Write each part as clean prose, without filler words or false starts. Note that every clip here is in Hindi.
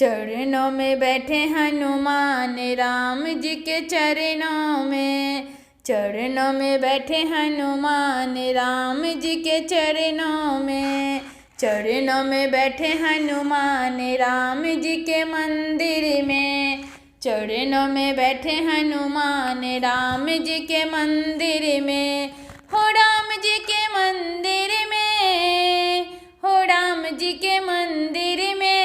चरणों में बैठे हनुमान राम जी के चरणों में। चरणों में बैठे हनुमान राम जी के चरणों में। चरणों में बैठे हनुमान राम जी के मंदिर में। चरणों में बैठे हनुमान राम जी के मंदिर में। हो राम जी के मंदिर में, हो राम जी के मंदिर में,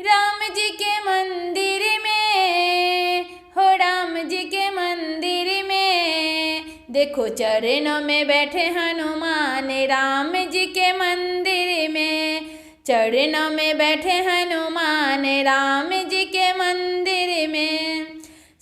राम जी के मंदिर में, हो राम जी के मंदिर में। देखो चरणों में बैठे हनुमान राम जी के मंदिर में। चरणों में बैठे हनुमान राम जी के मंदिर में।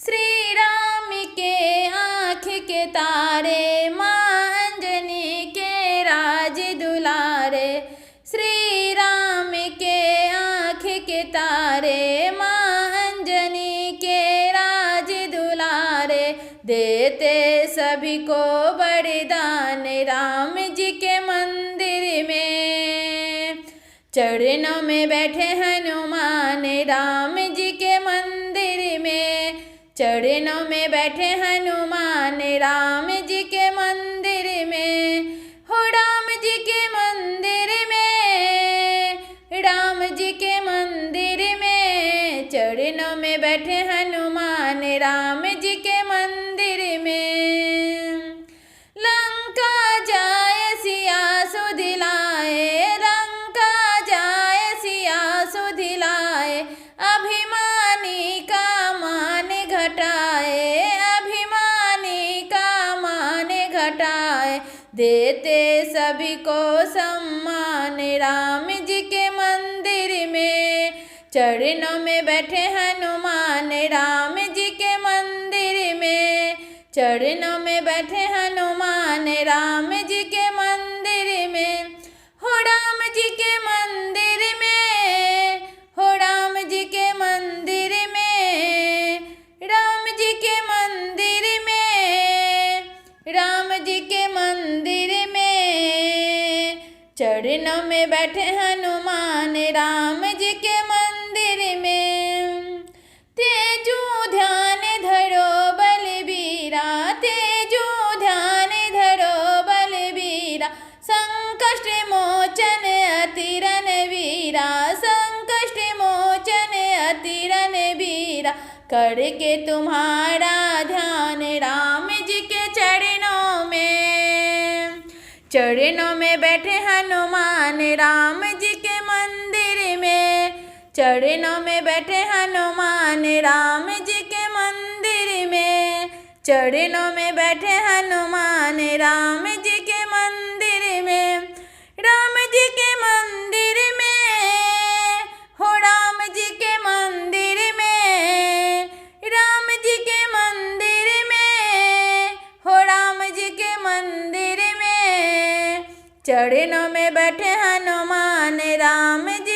श्री राम के आँख के तारे, माँ अंजनी के राज दुलारे। श्री राम के आँख के तारे, माँ अंजनी के राज दुलारे। देते सभी को वरदान राम जी के मंदिर में। चरणों में बैठे हनुमान राम जी के मंदिर में। चरणों में बैठे हनुमान राम जी के मंदिर में। हो राम जी के मंदिर में, राम जी के मंदिर में। चरणों में बैठे हनुमान राम जी के मंदिर में। लंका जाए सिया सुधिलाए, लंका जाए सिया सुधिलाए। अभिमानी का मान घटाए, अभिमानी का मान घटाए। देते सभी को सम्मान राम जी के मंदिर में। चरणों में बैठे हनुमान राम जी के मंदिर में। चरणों में बैठे हनुमान राम जी के मंदिर में। हो राम जी के मंदिर में, हो राम जी के मंदिर में, राम जी के मंदिर में, राम जी के मंदिर में। चरणों में बैठे हनुमान राम जी के मंदिर में। तेजु ध्यान धरो बलबीरा, तेजु ध्यान धरो बलबीरा। संकष्ट मोचन अति रणवीरा, संकष्ट मोचन अति रणवीरा। करके तुम्हारा ध्यान राम जी के चरणों में। चरणों में बैठे हनुमान राम जी के मंदिर में। चरणों में बैठे हनुमान राम जी के मंदिर में। चरणों में बैठे हनुमान राम जी के मंदिर में। राम जी के मंदिर में, हो राम जी के मंदिर में, राम जी के मंदिर में, हो राम जी के मंदिर में। चरणों में बैठे हनुमान राम जी